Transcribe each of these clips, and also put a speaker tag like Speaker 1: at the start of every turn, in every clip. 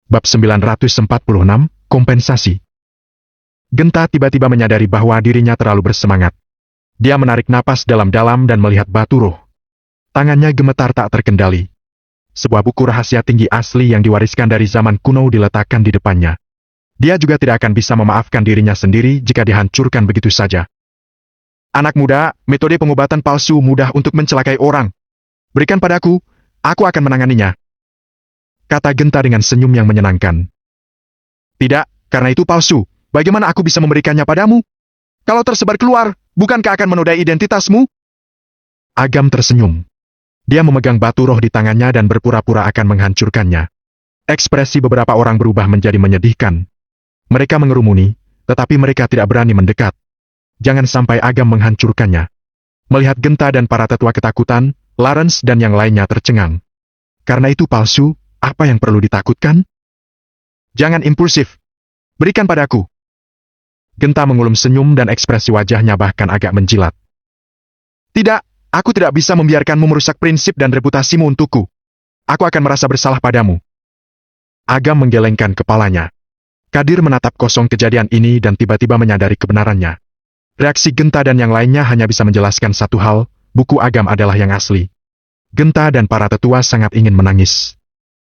Speaker 1: Bab 946, Kompensasi. Genta tiba-tiba menyadari bahwa dirinya terlalu bersemangat. Dia menarik napas dalam-dalam dan melihat Batu Roh. Tangannya gemetar tak terkendali. Sebuah buku rahasia tinggi asli yang diwariskan dari zaman kuno diletakkan di depannya. Dia juga tidak akan bisa memaafkan dirinya sendiri jika dihancurkan begitu saja. Anak muda, metode pengobatan palsu mudah untuk mencelakai orang. Berikan padaku, aku akan menanganinya. Kata Genta dengan senyum yang menyenangkan. Tidak, karena itu palsu. Bagaimana aku bisa memberikannya padamu? Kalau tersebar keluar, bukankah akan menodai identitasmu? Agam tersenyum. Dia memegang Batu Roh di tangannya dan berpura-pura akan menghancurkannya. Ekspresi beberapa orang berubah menjadi menyedihkan. Mereka mengerumuni, tetapi mereka tidak berani mendekat. Jangan sampai Agam menghancurkannya. Melihat Genta dan para tetua ketakutan, Lawrence dan yang lainnya tercengang. Karena itu palsu, apa yang perlu ditakutkan? Jangan impulsif. Berikan padaku. Genta mengulum senyum dan ekspresi wajahnya bahkan agak menjilat. Tidak, aku tidak bisa membiarkanmu merusak prinsip dan reputasimu untukku. Aku akan merasa bersalah padamu. Agam menggelengkan kepalanya. Kadir menatap kosong kejadian ini dan tiba-tiba menyadari kebenarannya. Reaksi Genta dan yang lainnya hanya bisa menjelaskan satu hal, buku Agam adalah yang asli. Genta dan para tetua sangat ingin menangis.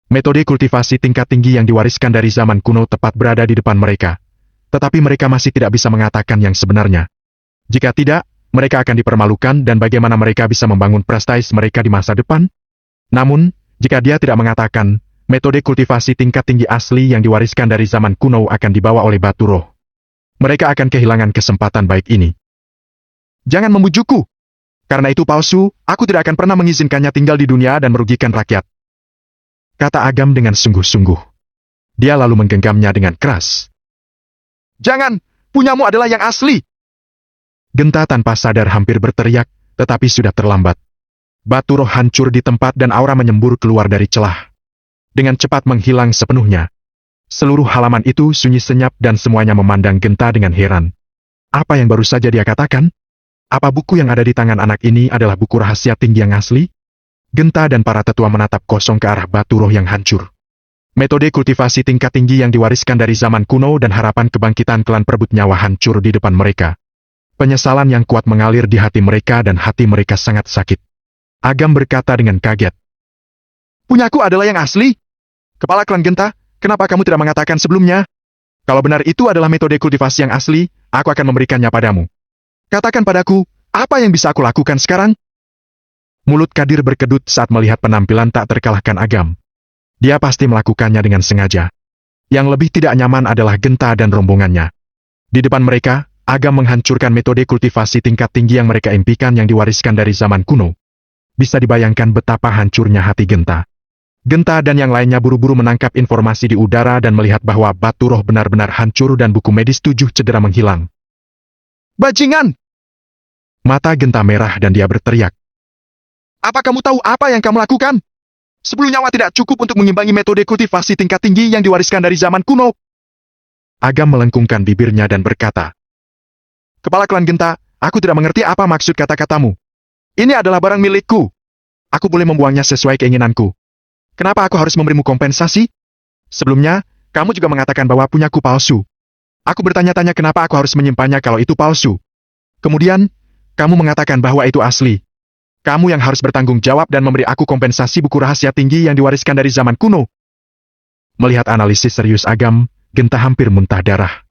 Speaker 1: Metode kultivasi tingkat tinggi yang diwariskan dari zaman kuno tepat berada di depan mereka. Tetapi mereka masih tidak bisa mengatakan yang sebenarnya. Jika tidak, mereka akan dipermalukan dan bagaimana mereka bisa membangun prestis mereka di masa depan? Namun, jika dia tidak mengatakan, metode kultivasi tingkat tinggi asli yang diwariskan dari zaman kuno akan dibawa oleh Batu Roh. Mereka akan kehilangan kesempatan baik ini. Jangan membujukku. Karena itu palsu, aku tidak akan pernah mengizinkannya tinggal di dunia dan merugikan rakyat. Kata Agam dengan sungguh-sungguh. Dia lalu menggenggamnya dengan keras. Jangan, punyamu adalah yang asli. Genta tanpa sadar hampir berteriak, tetapi sudah terlambat. Batu Roh hancur di tempat dan aura menyembur keluar dari celah. Dengan cepat menghilang sepenuhnya. Seluruh halaman itu sunyi senyap dan semuanya memandang Genta dengan heran. Apa yang baru saja dia katakan? Apa buku yang ada di tangan anak ini adalah buku rahasia tinggi yang asli? Genta dan para tetua menatap kosong ke arah Batu Roh yang hancur. Metode kultivasi tingkat tinggi yang diwariskan dari zaman kuno dan harapan kebangkitan klan perebut nyawa hancur di depan mereka. Penyesalan yang kuat mengalir di hati mereka dan hati mereka sangat sakit. Agam berkata dengan kaget. Punyaku adalah yang asli? Kepala klan Genta, kenapa kamu tidak mengatakan sebelumnya? Kalau benar itu adalah metode kultivasi yang asli, aku akan memberikannya padamu. Katakan padaku, apa yang bisa aku lakukan sekarang? Mulut Kadir berkedut saat melihat penampilan tak terkalahkan Agam. Dia pasti melakukannya dengan sengaja. Yang lebih tidak nyaman adalah Genta dan rombongannya. Di depan mereka, Agam menghancurkan metode kultivasi tingkat tinggi yang mereka impikan yang diwariskan dari zaman kuno. Bisa dibayangkan betapa hancurnya hati Genta. Genta dan yang lainnya buru-buru menangkap informasi di udara dan melihat bahwa Batu Roh benar-benar hancur dan buku medis 7 cedera menghilang. Bajingan! Mata Genta merah dan dia berteriak. Apa kamu tahu apa yang kamu lakukan? 10 nyawa tidak cukup untuk mengimbangi metode kultivasi tingkat tinggi yang diwariskan dari zaman kuno. Agam melengkungkan bibirnya dan berkata, Kepala klan Genta, aku tidak mengerti apa maksud kata-katamu. Ini adalah barang milikku. Aku boleh membuangnya sesuai keinginanku. Kenapa aku harus memberimu kompensasi? Sebelumnya, kamu juga mengatakan bahwa punyaku palsu. Aku bertanya-tanya kenapa aku harus menyimpannya kalau itu palsu. Kemudian, kamu mengatakan bahwa itu asli. Kamu yang harus bertanggung jawab dan memberi aku kompensasi buku rahasia tinggi yang diwariskan dari zaman kuno. Melihat analisis serius Agam, Genta hampir muntah darah.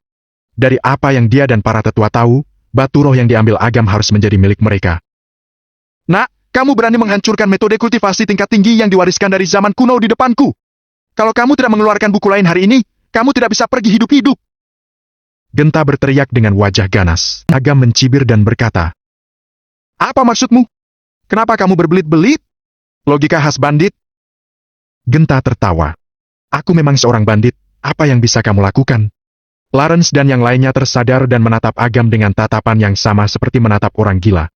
Speaker 1: Dari apa yang dia dan para tetua tahu, Batu Roh yang diambil Agam harus menjadi milik mereka. Nak, kamu berani menghancurkan metode kultivasi tingkat tinggi yang diwariskan dari zaman kuno di depanku. Kalau kamu tidak mengeluarkan buku lain hari ini, kamu tidak bisa pergi hidup-hidup. Genta berteriak dengan wajah ganas. Agam mencibir dan berkata, Apa maksudmu? Kenapa kamu berbelit-belit? Logika khas bandit. Genta tertawa. Aku memang seorang bandit, apa yang bisa kamu lakukan? Lawrence dan yang lainnya tersadar dan menatap Agam dengan tatapan yang sama seperti menatap orang gila.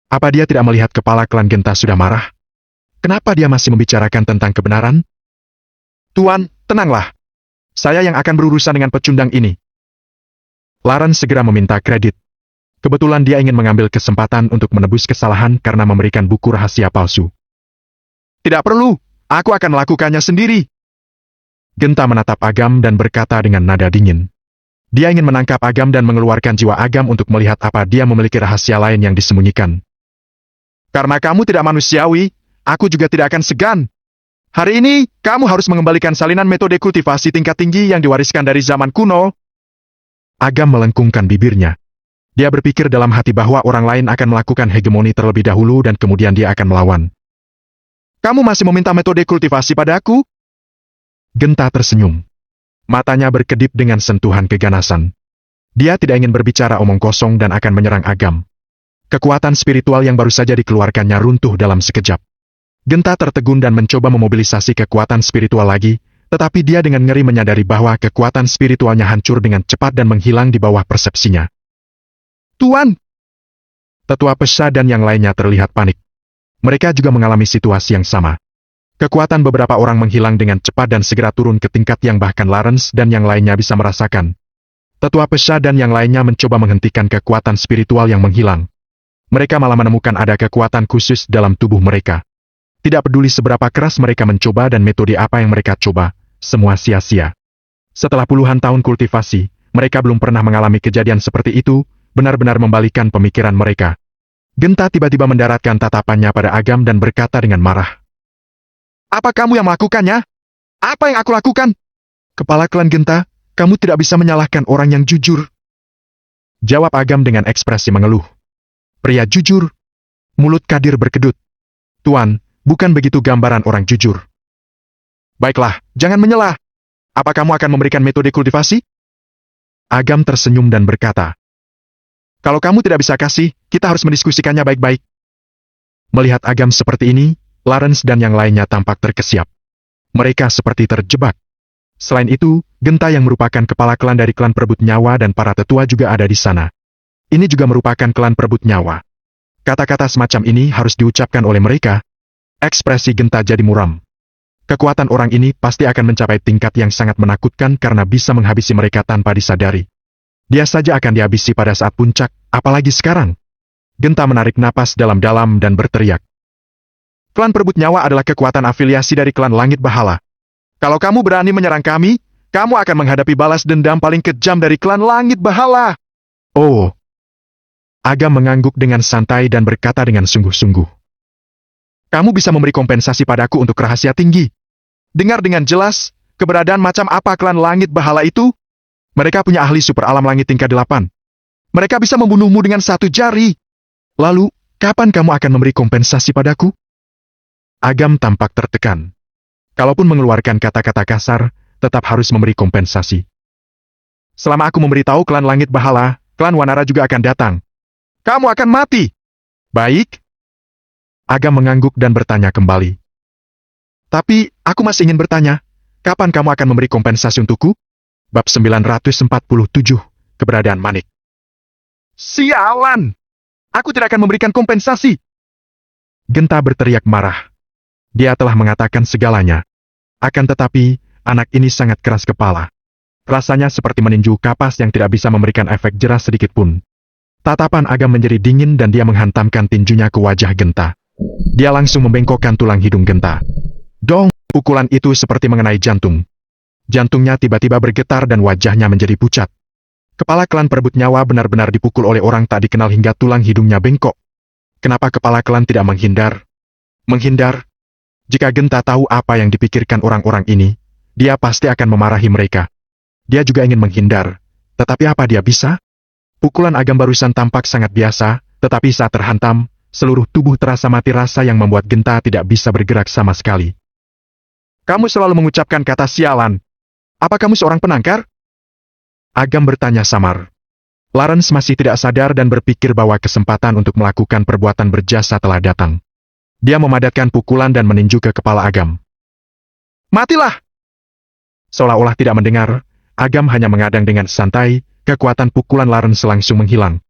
Speaker 1: Apa dia tidak melihat kepala klan Genta sudah marah? Kenapa dia masih membicarakan tentang kebenaran? Tuan, tenanglah. Saya yang akan berurusan dengan pecundang ini. Lawrence segera meminta kredit. Kebetulan dia ingin mengambil kesempatan untuk menebus kesalahan karena memberikan buku rahasia palsu. Tidak perlu, aku akan melakukannya sendiri. Genta menatap Agam dan berkata dengan nada dingin. Dia ingin menangkap Agam dan mengeluarkan jiwa Agam untuk melihat apa dia memiliki rahasia lain yang disembunyikan. Karena kamu tidak manusiawi, aku juga tidak akan segan. Hari ini, kamu harus mengembalikan salinan metode kultivasi tingkat tinggi yang diwariskan dari zaman kuno. Agam melengkungkan bibirnya. Dia berpikir dalam hati bahwa orang lain akan melakukan hegemoni terlebih dahulu dan kemudian dia akan melawan. Kamu masih meminta metode kultivasi padaku? Genta tersenyum. Matanya berkedip dengan sentuhan keganasan. Dia tidak ingin berbicara omong kosong dan akan menyerang Agam. Kekuatan spiritual yang baru saja dikeluarkannya runtuh dalam sekejap. Genta tertegun dan mencoba memobilisasi kekuatan spiritual lagi, tetapi dia dengan ngeri menyadari bahwa kekuatan spiritualnya hancur dengan cepat dan menghilang di bawah persepsinya. Tuan! Tetua Pesa dan yang lainnya terlihat panik. Mereka juga mengalami situasi yang sama. Kekuatan beberapa orang menghilang dengan cepat dan segera turun ke tingkat yang bahkan Lawrence dan yang lainnya bisa merasakan. Tetua Pesa dan yang lainnya mencoba menghentikan kekuatan spiritual yang menghilang. Mereka malah menemukan ada kekuatan khusus dalam tubuh mereka. Tidak peduli seberapa keras mereka mencoba dan metode apa yang mereka coba, semua sia-sia. Setelah puluhan tahun kultivasi, mereka belum pernah mengalami kejadian seperti itu, benar-benar membalikan pemikiran mereka. Genta tiba-tiba mendaratkan tatapannya pada Agam dan berkata dengan marah. Apa kamu yang melakukannya? Apa yang aku lakukan? Kepala klan Genta, kamu tidak bisa menyalahkan orang yang jujur. Jawab Agam dengan ekspresi mengeluh. Pria jujur. Mulut Kadir berkedut. Tuan, bukan begitu gambaran orang jujur. Baiklah, jangan menyelah. Apa kamu akan memberikan metode kultivasi? Agam tersenyum dan berkata. Kalau kamu tidak bisa kasih, kita harus mendiskusikannya baik-baik. Melihat Agam seperti ini, Lawrence dan yang lainnya tampak terkesiap. Mereka seperti terjebak. Selain itu, Genta yang merupakan kepala klan dari klan perebut nyawa dan para tetua juga ada di sana. Ini juga merupakan klan perebut nyawa. Kata-kata semacam ini harus diucapkan oleh mereka. Ekspresi Genta jadi muram. Kekuatan orang ini pasti akan mencapai tingkat yang sangat menakutkan karena bisa menghabisi mereka tanpa disadari. Dia saja akan dihabisi pada saat puncak, apalagi sekarang. Genta menarik napas dalam-dalam dan berteriak. Klan perebut nyawa adalah kekuatan afiliasi dari klan Langit Bahala. Kalau kamu berani menyerang kami, kamu akan menghadapi balas dendam paling kejam dari klan Langit Bahala. Oh. Agam mengangguk dengan santai dan berkata dengan sungguh-sungguh. Kamu bisa memberi kompensasi padaku untuk rahasia tinggi. Dengar dengan jelas, keberadaan macam apa klan Langit Bahala itu? Mereka punya ahli super alam langit tingkat 8. Mereka bisa membunuhmu dengan satu jari. Lalu, kapan kamu akan memberi kompensasi padaku? Agam tampak tertekan. Kalaupun mengeluarkan kata-kata kasar, tetap harus memberi kompensasi. Selama aku memberitahu klan Langit Bahala, klan Wanara juga akan datang. Kamu akan mati. Baik. Agam mengangguk dan bertanya kembali. Tapi, aku masih ingin bertanya, kapan kamu akan memberi kompensasi untukku? Bab 947, Keberadaan Manik. Sialan! Aku tidak akan memberikan kompensasi. Genta berteriak marah. Dia telah mengatakan segalanya. Akan tetapi, anak ini sangat keras kepala. Rasanya seperti meninju kapas yang tidak bisa memberikan efek jerah sedikit pun. Tatapan Agam menjadi dingin dan dia menghantamkan tinjunya ke wajah Genta. Dia langsung membengkokkan tulang hidung Genta. Dong, pukulan itu seperti mengenai jantung. Jantungnya tiba-tiba bergetar dan wajahnya menjadi pucat. Kepala klan perebut nyawa benar-benar dipukul oleh orang tak dikenal hingga tulang hidungnya bengkok. Kenapa kepala klan tidak menghindar? Menghindar? Jika Genta tahu apa yang dipikirkan orang-orang ini, dia pasti akan memarahi mereka. Dia juga ingin menghindar. Tetapi apa dia bisa? Pukulan Agam barusan tampak sangat biasa, tetapi saat terhantam, seluruh tubuh terasa mati rasa yang membuat Genta tidak bisa bergerak sama sekali. Kamu selalu mengucapkan kata sialan. Apa kamu seorang penangkar? Agam bertanya samar. Lawrence masih tidak sadar dan berpikir bahwa kesempatan untuk melakukan perbuatan berjasa telah datang. Dia memadatkan pukulan dan meninju ke kepala Agam. Matilah! Seolah-olah tidak mendengar, Agam hanya mengadang dengan santai, kekuatan pukulan Lawrence langsung menghilang.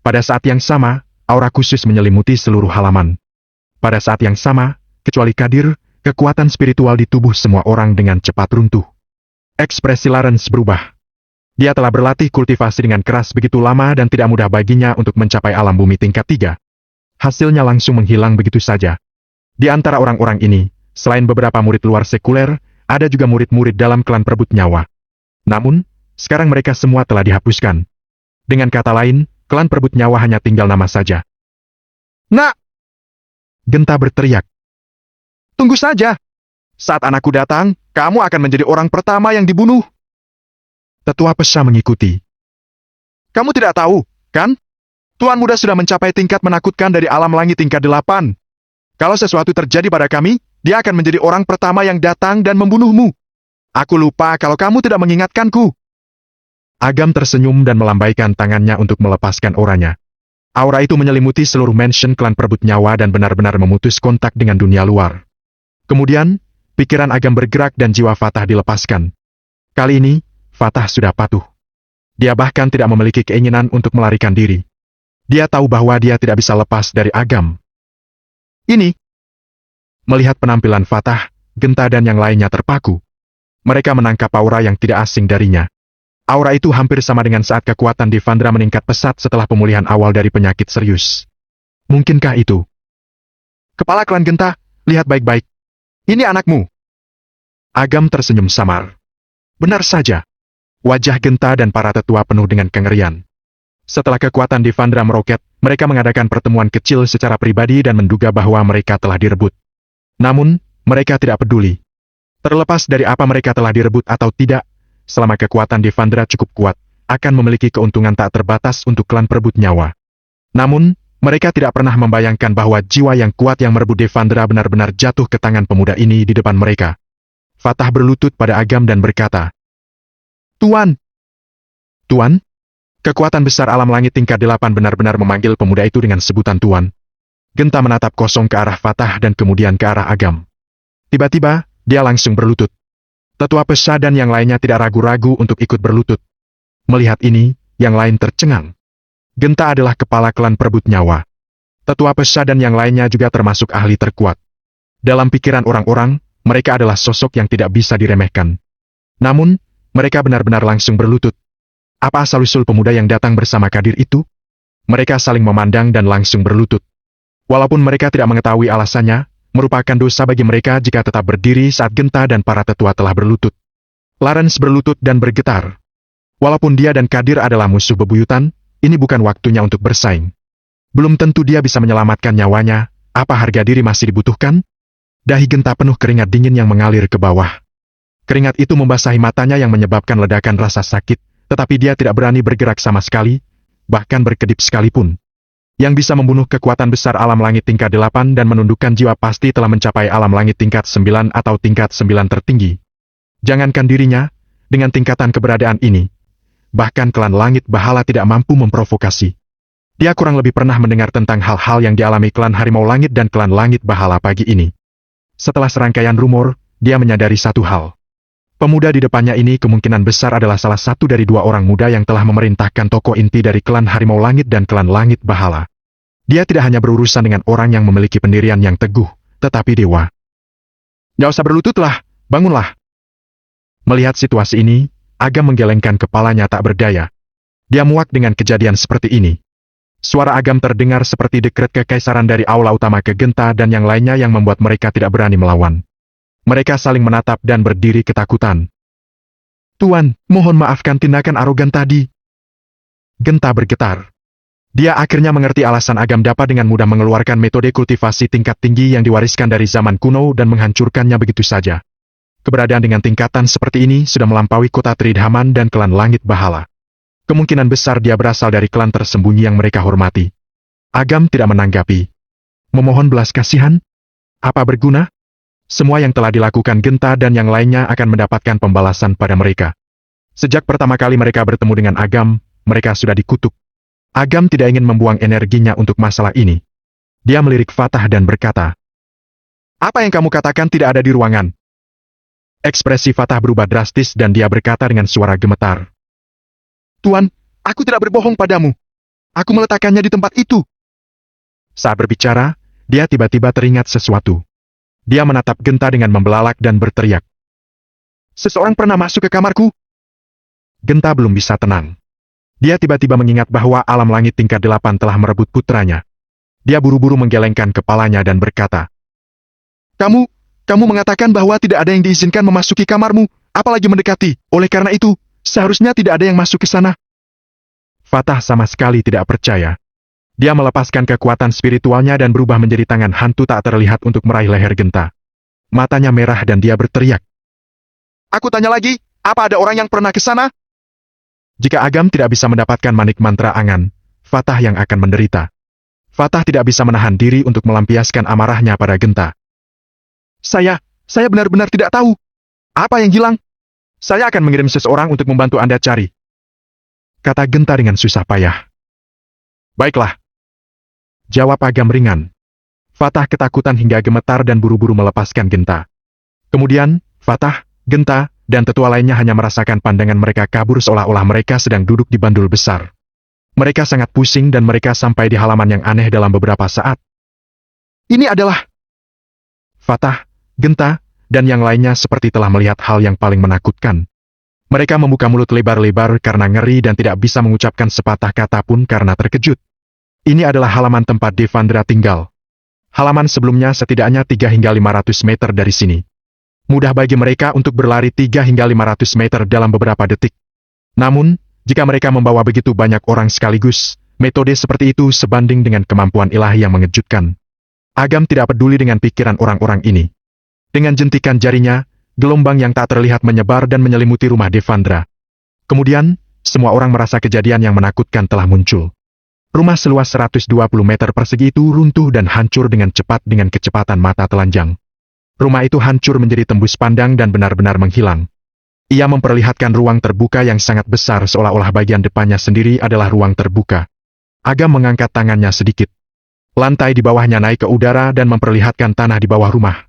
Speaker 1: Pada saat yang sama, aura khusus menyelimuti seluruh halaman. Pada saat yang sama, kecuali Kadir, kekuatan spiritual di tubuh semua orang dengan cepat runtuh. Ekspresi Lawrence berubah. Dia telah berlatih kultivasi dengan keras begitu lama dan tidak mudah baginya untuk mencapai alam bumi tingkat 3. Hasilnya langsung menghilang begitu saja. Di antara orang-orang ini, selain beberapa murid luar sekuler, ada juga murid-murid dalam klan perebut nyawa. Namun, sekarang mereka semua telah dihapuskan. Dengan kata lain, klan perebut nyawa hanya tinggal nama saja. Nak! Genta berteriak. Tunggu saja. Saat anakku datang, kamu akan menjadi orang pertama yang dibunuh. Tetua Pesa mengikuti. Kamu tidak tahu, kan? Tuan muda sudah mencapai tingkat menakutkan dari alam langit tingkat 8. Kalau sesuatu terjadi pada kami, dia akan menjadi orang pertama yang datang dan membunuhmu. Aku lupa kalau kamu tidak mengingatkanku. Agam tersenyum dan melambaikan tangannya untuk melepaskan auranya. Aura itu menyelimuti seluruh mansion klan perebut nyawa dan benar-benar memutus kontak dengan dunia luar. Kemudian, pikiran Agam bergerak dan jiwa Fatah dilepaskan. Kali ini, Fatah sudah patuh. Dia bahkan tidak memiliki keinginan untuk melarikan diri. Dia tahu bahwa dia tidak bisa lepas dari Agam. Ini. Melihat penampilan Fatah, Genta dan yang lainnya terpaku. Mereka menangkap aura yang tidak asing darinya. Aura itu hampir sama dengan saat kekuatan Devandra meningkat pesat setelah pemulihan awal dari penyakit serius. Mungkinkah itu? Kepala klan Genta, lihat baik-baik. Ini anakmu. Agam tersenyum samar. Benar saja. Wajah Genta dan para tetua penuh dengan kengerian. Setelah kekuatan Devandra meroket, mereka mengadakan pertemuan kecil secara pribadi dan menduga bahwa mereka telah direbut. Namun, mereka tidak peduli. Terlepas dari apa mereka telah direbut atau tidak, selama kekuatan Devandra cukup kuat, akan memiliki keuntungan tak terbatas untuk klan perebut nyawa. Namun, mereka tidak pernah membayangkan bahwa jiwa yang kuat yang merebut Devandra benar-benar jatuh ke tangan pemuda ini di depan mereka. Fatah berlutut pada Agam dan berkata, Tuan! Tuan? Kekuatan besar alam langit tingkat 8 benar-benar memanggil pemuda itu dengan sebutan Tuan. Genta menatap kosong ke arah Fatah dan kemudian ke arah Agam. Tiba-tiba, dia langsung berlutut. Tetua Pesa dan yang lainnya tidak ragu-ragu untuk ikut berlutut. Melihat ini, yang lain tercengang. Genta adalah kepala klan perebut nyawa. Tetua Pesa dan yang lainnya juga termasuk ahli terkuat. Dalam pikiran orang-orang, mereka adalah sosok yang tidak bisa diremehkan. Namun, mereka benar-benar langsung berlutut. Apa asal-usul pemuda yang datang bersama Kadir itu? Mereka saling memandang dan langsung berlutut. Walaupun mereka tidak mengetahui alasannya, merupakan dosa bagi mereka jika tetap berdiri saat Genta dan para tetua telah berlutut. Lawrence berlutut dan bergetar. Walaupun dia dan Kadir adalah musuh bebuyutan, ini bukan waktunya untuk bersaing. Belum tentu dia bisa menyelamatkan nyawanya, apa harga diri masih dibutuhkan? Dahi Genta penuh keringat dingin yang mengalir ke bawah. Keringat itu membasahi matanya yang menyebabkan ledakan rasa sakit, tetapi dia tidak berani bergerak sama sekali, bahkan berkedip sekalipun. Yang bisa membunuh kekuatan besar alam langit tingkat 8 dan menundukkan jiwa pasti telah mencapai alam langit tingkat 9 atau tingkat 9 tertinggi. Jangankan dirinya, dengan tingkatan keberadaan ini, bahkan klan langit bahala tidak mampu memprovokasi. Dia kurang lebih pernah mendengar tentang hal-hal yang dialami klan harimau langit dan klan langit bahala pagi ini. Setelah serangkaian rumor, dia menyadari satu hal. Pemuda di depannya ini kemungkinan besar adalah salah satu dari dua orang muda yang telah memerintahkan tokoh inti dari klan harimau langit dan klan langit bahala. Dia tidak hanya berurusan dengan orang yang memiliki pendirian yang teguh, tetapi dewa. Gak usah berlututlah, bangunlah. Melihat situasi ini, Agam menggelengkan kepalanya tak berdaya. Dia muak dengan kejadian seperti ini. Suara Agam terdengar seperti dekret kekaisaran dari aula utama ke Genta dan yang lainnya yang membuat mereka tidak berani melawan. Mereka saling menatap dan berdiri ketakutan. Tuan, mohon maafkan tindakan arogan tadi. Genta bergetar. Dia akhirnya mengerti alasan Agam dapat dengan mudah mengeluarkan metode kultivasi tingkat tinggi yang diwariskan dari zaman kuno dan menghancurkannya begitu saja. Keberadaan dengan tingkatan seperti ini sudah melampaui kota Tridhaman dan klan langit bahala. Kemungkinan besar dia berasal dari klan tersembunyi yang mereka hormati. Agam tidak menanggapi. Memohon belas kasihan? Apa berguna? Semua yang telah dilakukan Genta dan yang lainnya akan mendapatkan pembalasan pada mereka. Sejak pertama kali mereka bertemu dengan Agam, mereka sudah dikutuk. Agam tidak ingin membuang energinya untuk masalah ini. Dia melirik Fatah dan berkata, Apa yang kamu katakan tidak ada di ruangan? Ekspresi Fatah berubah drastis dan dia berkata dengan suara gemetar. Tuan, aku tidak berbohong padamu. Aku meletakkannya di tempat itu. Saat berbicara, dia tiba-tiba teringat sesuatu. Dia menatap Genta dengan membelalak dan berteriak. Seseorang pernah masuk ke kamarku? Genta belum bisa tenang. Dia tiba-tiba mengingat bahwa alam langit tingkat 8 telah merebut putranya. Dia buru-buru menggelengkan kepalanya dan berkata, Kamu kamu mengatakan bahwa tidak ada yang diizinkan memasuki kamarmu, apalagi mendekati. Oleh karena itu, seharusnya tidak ada yang masuk ke sana. Fatah sama sekali tidak percaya. Dia melepaskan kekuatan spiritualnya dan berubah menjadi tangan hantu tak terlihat untuk meraih leher Genta. Matanya merah dan dia berteriak. Aku tanya lagi, apa ada orang yang pernah ke sana? Jika Agam tidak bisa mendapatkan manik mantra angan, Fatah yang akan menderita. Fatah tidak bisa menahan diri untuk melampiaskan amarahnya pada Genta. Saya benar-benar tidak tahu. Apa yang hilang? Saya akan mengirim seseorang untuk membantu Anda cari. Kata Genta dengan susah payah. Baiklah. Jawab Agam ringan. Fatah ketakutan hingga gemetar dan buru-buru melepaskan Genta. Kemudian, Fatah, Genta, dan tetua lainnya hanya merasakan pandangan mereka kabur seolah-olah mereka sedang duduk di bandul besar. Mereka sangat pusing dan mereka sampai di halaman yang aneh dalam beberapa saat. Ini adalah Fatah, Genta, dan yang lainnya seperti telah melihat hal yang paling menakutkan. Mereka membuka mulut lebar-lebar karena ngeri dan tidak bisa mengucapkan sepatah kata pun karena terkejut. Ini adalah halaman tempat Devendra tinggal. Halaman sebelumnya setidaknya 3 hingga 500 meter dari sini. Mudah bagi mereka untuk berlari 3 hingga 500 meter dalam beberapa detik. Namun, jika mereka membawa begitu banyak orang sekaligus, metode seperti itu sebanding dengan kemampuan ilahi yang mengejutkan. Agam tidak peduli dengan pikiran orang-orang ini. Dengan jentikan jarinya, gelombang yang tak terlihat menyebar dan menyelimuti rumah Devendra. Kemudian, semua orang merasa kejadian yang menakutkan telah muncul. Rumah seluas 120 meter persegi itu runtuh dan hancur dengan cepat dengan kecepatan mata telanjang. Rumah itu hancur menjadi tembus pandang dan benar-benar menghilang. Ia memperlihatkan ruang terbuka yang sangat besar seolah-olah bagian depannya sendiri adalah ruang terbuka. Agam mengangkat tangannya sedikit. Lantai di bawahnya naik ke udara dan memperlihatkan tanah di bawah rumah.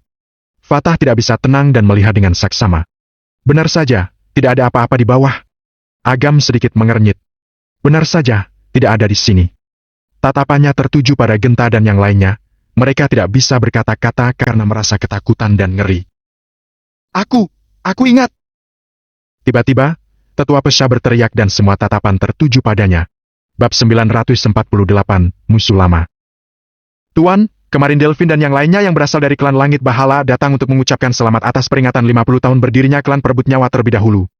Speaker 1: Fatah tidak bisa tenang dan melihat dengan saksama. Benar saja, tidak ada apa-apa di bawah. Agam sedikit mengernyit. Benar saja, tidak ada di sini. Tatapannya tertuju pada Genta dan yang lainnya. Mereka tidak bisa berkata-kata karena merasa ketakutan dan ngeri. Aku ingat. Tiba-tiba, tetua Pesha berteriak dan semua tatapan tertuju padanya. Bab 948, Musuh Lama. Tuan, kemarin Delvin dan yang lainnya yang berasal dari klan Langit Bahala datang untuk mengucapkan selamat atas peringatan 50 tahun berdirinya klan Perebut Nyawa terlebih dahulu.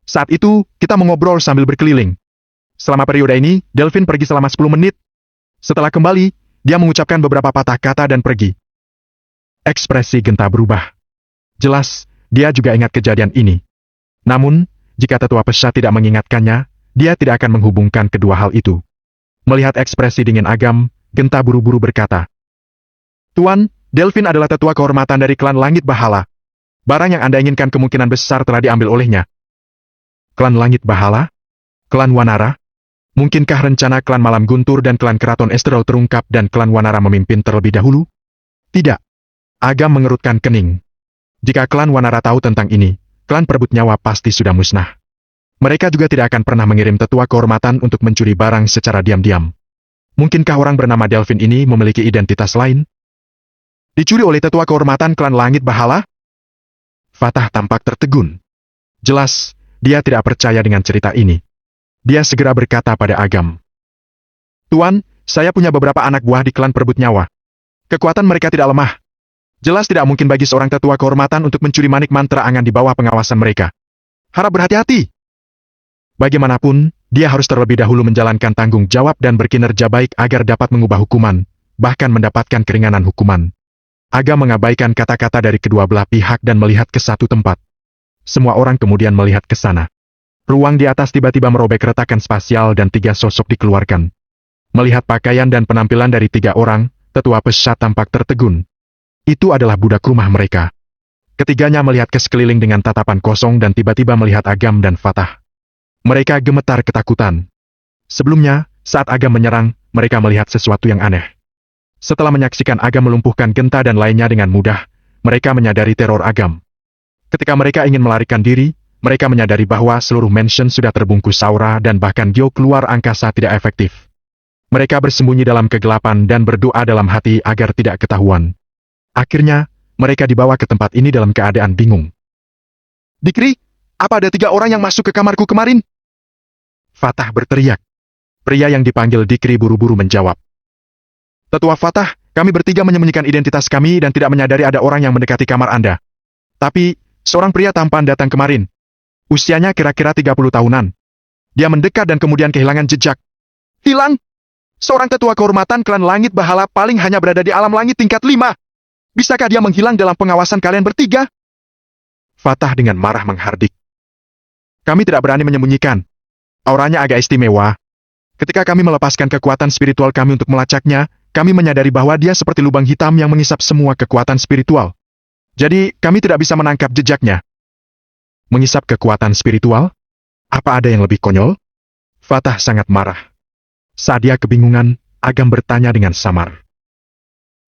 Speaker 1: Saat itu, kita mengobrol sambil berkeliling. Selama periode ini, Delvin pergi selama 10 menit. Setelah kembali, dia mengucapkan beberapa patah kata dan pergi. Ekspresi Genta berubah. Jelas, dia juga ingat kejadian ini. Namun, jika tetua Pesha tidak mengingatkannya, dia tidak akan menghubungkan kedua hal itu. Melihat ekspresi dingin Agam, Genta buru-buru berkata, Tuan, Delvin adalah tetua kehormatan dari klan Langit Bahala. Barang yang Anda inginkan kemungkinan besar telah diambil olehnya. Klan Langit Bahala? Klan Wanara? Mungkinkah rencana klan Malam Guntur dan klan Keraton Esterol terungkap dan klan Wanara memimpin terlebih dahulu? Tidak. Agam mengerutkan kening. Jika klan Wanara tahu tentang ini, klan Perebut Nyawa pasti sudah musnah. Mereka juga tidak akan pernah mengirim tetua kehormatan untuk mencuri barang secara diam-diam. Mungkinkah orang bernama Delvin ini memiliki identitas lain? Dicuri oleh tetua kehormatan klan Langit Bahala? Fatah tampak tertegun. Jelas, dia tidak percaya dengan cerita ini. Dia segera berkata pada Agam. Tuan, saya punya beberapa anak buah di klan Perebut Nyawa. Kekuatan mereka tidak lemah. Jelas tidak mungkin bagi seorang tetua kehormatan untuk mencuri manik mantra angan di bawah pengawasan mereka. Harap berhati-hati. Bagaimanapun, dia harus terlebih dahulu menjalankan tanggung jawab dan berkinerja baik agar dapat mengubah hukuman, bahkan mendapatkan keringanan hukuman. Agam mengabaikan kata-kata dari kedua belah pihak dan melihat ke satu tempat. Semua orang kemudian melihat ke sana. Ruang di atas tiba-tiba merobek retakan spasial dan 3 sosok dikeluarkan. Melihat pakaian dan penampilan dari 3 orang, tetua Pesha tampak tertegun. Itu adalah budak rumah mereka. Ketiganya melihat ke sekeliling dengan tatapan kosong dan tiba-tiba melihat Agam dan Fatah. Mereka gemetar ketakutan. Sebelumnya, saat Agam menyerang, mereka melihat sesuatu yang aneh. Setelah menyaksikan Agam melumpuhkan Genta dan lainnya dengan mudah, mereka menyadari teror Agam. Ketika mereka ingin melarikan diri, mereka menyadari bahwa seluruh mansion sudah terbungkus aura dan bahkan Gyo keluar angkasa tidak efektif. Mereka bersembunyi dalam kegelapan dan berdoa dalam hati agar tidak ketahuan. Akhirnya, mereka dibawa ke tempat ini dalam keadaan bingung. Dikri, apa ada 3 orang yang masuk ke kamarku kemarin? Fatah berteriak. Pria yang dipanggil Dikri buru-buru menjawab. Tetua Fatah, Kami bertiga menyembunyikan identitas kami dan tidak menyadari ada orang yang mendekati kamar Anda. Tapi, seorang pria tampan datang kemarin. Usianya kira-kira 30 tahunan. Dia mendekat dan kemudian kehilangan jejak. Hilang! Seorang tetua kehormatan klan Langit Bahala paling hanya berada di alam langit tingkat 5. Bisakah dia menghilang dalam pengawasan kalian bertiga? Fatah dengan marah menghardik. Kami tidak berani menyembunyikan. Auranya agak istimewa. Ketika kami melepaskan kekuatan spiritual kami untuk melacaknya, kami menyadari bahwa dia seperti lubang hitam yang mengisap semua kekuatan spiritual. Jadi, kami tidak bisa menangkap jejaknya. Mengisap kekuatan spiritual? Apa ada yang lebih konyol? Fatah sangat marah. Saat dia kebingungan, Agam bertanya dengan samar.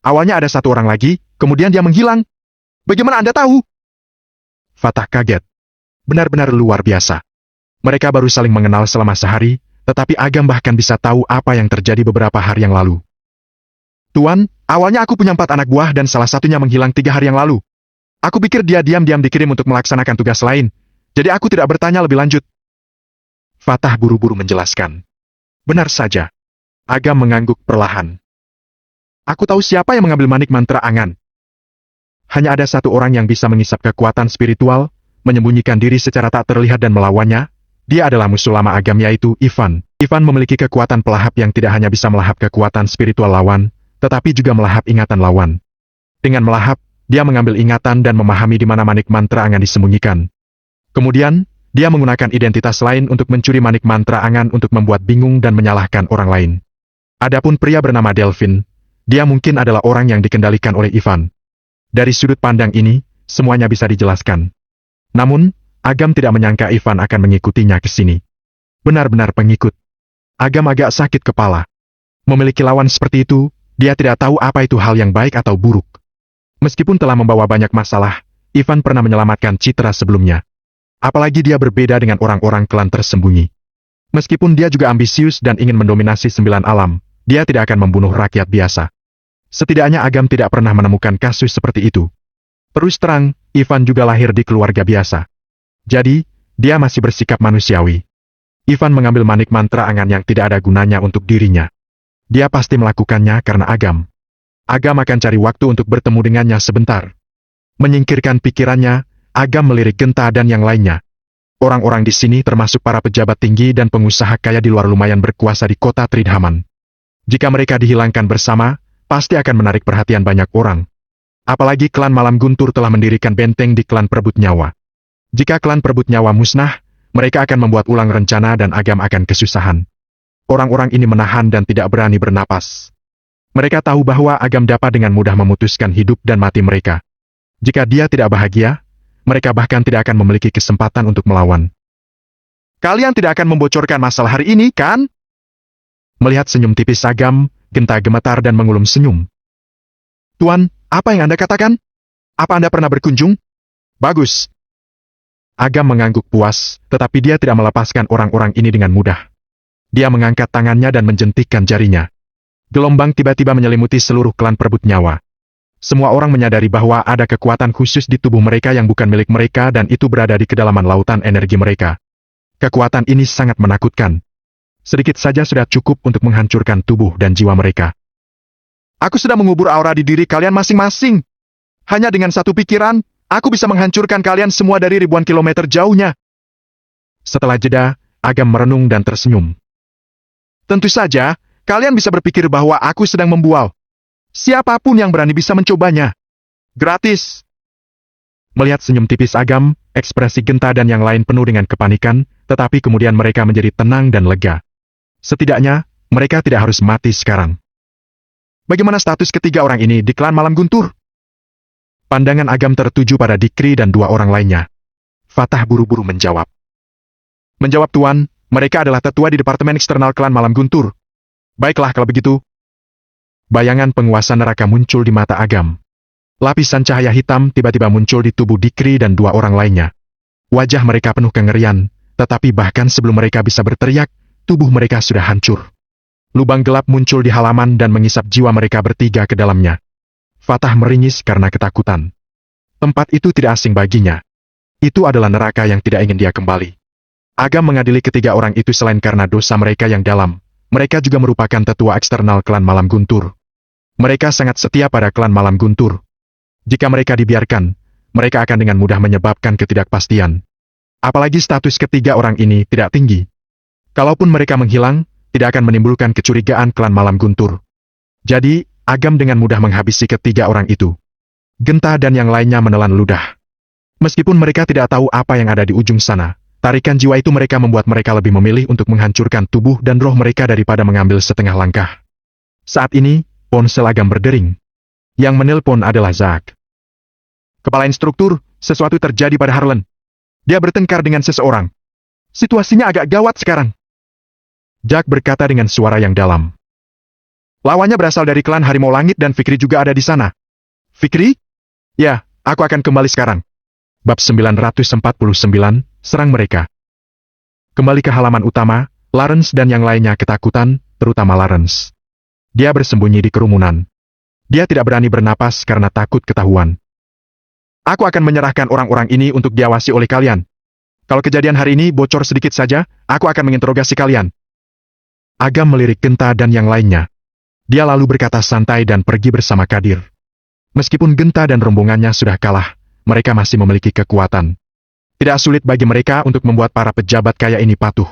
Speaker 1: Awalnya ada satu orang lagi, kemudian dia menghilang. Bagaimana Anda tahu? Fatah kaget. Benar-benar luar biasa. Mereka baru saling mengenal selama sehari, tetapi Agam bahkan bisa tahu apa yang terjadi beberapa hari yang lalu. Tuan, awalnya aku punya 4 anak buah dan salah satunya menghilang 3 hari yang lalu. Aku pikir dia diam-diam dikirim untuk melaksanakan tugas lain, jadi aku tidak bertanya lebih lanjut. Fatah buru-buru menjelaskan. Benar saja. Agam mengangguk perlahan. Aku tahu siapa yang mengambil manik mantra angan. Hanya ada satu orang yang bisa mengisap kekuatan spiritual, menyembunyikan diri secara tak terlihat dan melawannya. Dia adalah musuh lama Agam yaitu Ivan. Ivan memiliki kekuatan pelahap yang tidak hanya bisa melahap kekuatan spiritual lawan, tetapi juga melahap ingatan lawan. Dengan melahap, dia mengambil ingatan dan memahami di mana manik mantra angan disembunyikan. Kemudian, dia menggunakan identitas lain untuk mencuri manik mantra angan untuk membuat bingung dan menyalahkan orang lain. Adapun pria bernama Delvin, dia mungkin adalah orang yang dikendalikan oleh Ivan. Dari sudut pandang ini, semuanya bisa dijelaskan. Namun, Agam tidak menyangka Ivan akan mengikutinya ke sini. Benar-benar pengikut. Agam agak sakit kepala. Memiliki lawan seperti itu, dia tidak tahu apa itu hal yang baik atau buruk. Meskipun telah membawa banyak masalah, Ivan pernah menyelamatkan Citra sebelumnya. Apalagi dia berbeda dengan orang-orang klan tersembunyi. Meskipun dia juga ambisius dan ingin mendominasi 9 alam, dia tidak akan membunuh rakyat biasa. Setidaknya Agam tidak pernah menemukan kasus seperti itu. Terus terang, Ivan juga lahir di keluarga biasa. Jadi, dia masih bersikap manusiawi. Ivan mengambil manik mantra angan yang tidak ada gunanya untuk dirinya. Dia pasti melakukannya karena Agam. Agam akan cari waktu untuk bertemu dengannya sebentar. Menyingkirkan pikirannya, Agam melirik Genta dan yang lainnya. Orang-orang di sini termasuk para pejabat tinggi dan pengusaha kaya di luar lumayan berkuasa di kota Tridhaman. Jika mereka dihilangkan bersama, pasti akan menarik perhatian banyak orang. Apalagi klan Malam Guntur telah mendirikan benteng di klan Perebut Nyawa. Jika klan Perebut Nyawa musnah, mereka akan membuat ulang rencana dan Agam akan kesusahan. Orang-orang ini menahan dan tidak berani bernapas. Mereka tahu bahwa Agam dapat dengan mudah memutuskan hidup dan mati mereka. Jika dia tidak bahagia, mereka bahkan tidak akan memiliki kesempatan untuk melawan. Kalian tidak akan membocorkan masalah hari ini, kan? Melihat senyum tipis Agam, Genta gemetar dan mengulum senyum. Tuan, apa yang Anda katakan? Apa Anda pernah berkunjung? Bagus. Agam mengangguk puas, tetapi dia tidak melepaskan orang-orang ini dengan mudah. Dia mengangkat tangannya dan menjentikkan jarinya. Gelombang tiba-tiba menyelimuti seluruh klan Perebut Nyawa. Semua orang menyadari bahwa ada kekuatan khusus di tubuh mereka yang bukan milik mereka dan itu berada di kedalaman lautan energi mereka. Kekuatan ini sangat menakutkan. Sedikit saja sudah cukup untuk menghancurkan tubuh dan jiwa mereka. Aku sudah mengubur aura di diri kalian masing-masing. Hanya dengan satu pikiran, aku bisa menghancurkan kalian semua dari ribuan kilometer jauhnya. Setelah jeda, Agam merenung dan tersenyum. Tentu saja, kalian bisa berpikir bahwa aku sedang membual. Siapapun yang berani bisa mencobanya. Gratis. Melihat senyum tipis Agam, ekspresi Genta dan yang lain penuh dengan kepanikan, tetapi kemudian mereka menjadi tenang dan lega. Setidaknya, mereka tidak harus mati sekarang. Bagaimana status ketiga orang ini di klan Malam Guntur? Pandangan Agam tertuju pada Dikri dan 2 orang lainnya. Fatah buru-buru menjawab. Menjawab Tuan, mereka adalah tetua di Departemen Eksternal klan Malam Guntur. Baiklah kalau begitu. Bayangan penguasa neraka muncul di mata Agam. Lapisan cahaya hitam tiba-tiba muncul di tubuh Dikri dan 2 orang lainnya. Wajah mereka penuh kengerian, tetapi bahkan sebelum mereka bisa berteriak, tubuh mereka sudah hancur. Lubang gelap muncul di halaman dan mengisap jiwa mereka bertiga ke dalamnya. Fatah meringis karena ketakutan. Tempat itu tidak asing baginya. Itu adalah neraka yang tidak ingin dia kembali. Agam mengadili ketiga orang itu selain karena dosa mereka yang dalam. Mereka juga merupakan tetua eksternal klan Malam Guntur. Mereka sangat setia pada klan Malam Guntur. Jika mereka dibiarkan, mereka akan dengan mudah menyebabkan ketidakpastian. Apalagi status ketiga orang ini tidak tinggi. Kalaupun mereka menghilang, tidak akan menimbulkan kecurigaan klan Malam Guntur. Jadi, Agam dengan mudah menghabisi ketiga orang itu. Genta dan yang lainnya menelan ludah. Meskipun mereka tidak tahu apa yang ada di ujung sana, tarikan jiwa itu mereka membuat mereka lebih memilih untuk menghancurkan tubuh dan roh mereka daripada mengambil setengah langkah. Saat ini, ponsel Agam berdering. Yang menelpon adalah Zack. Kepala instruktur, sesuatu terjadi pada Harlan. Dia bertengkar dengan seseorang. Situasinya agak gawat sekarang. Zack berkata dengan suara yang dalam. Lawannya berasal dari klan Harimau Langit dan Fikri juga ada di sana. Fikri? Ya, aku akan kembali sekarang. Bab 949, serang mereka. Kembali ke halaman utama, Lawrence dan yang lainnya ketakutan, terutama Lawrence. Dia bersembunyi di kerumunan. Dia tidak berani bernapas karena takut ketahuan. Aku akan menyerahkan orang-orang ini untuk diawasi oleh kalian. Kalau kejadian hari ini bocor sedikit saja, aku akan menginterogasi kalian. Agam melirik Genta dan yang lainnya. Dia lalu berkata santai dan pergi bersama Kadir. Meskipun Genta dan rombongannya sudah kalah, mereka masih memiliki kekuatan. Tidak sulit bagi mereka untuk membuat para pejabat kaya ini patuh.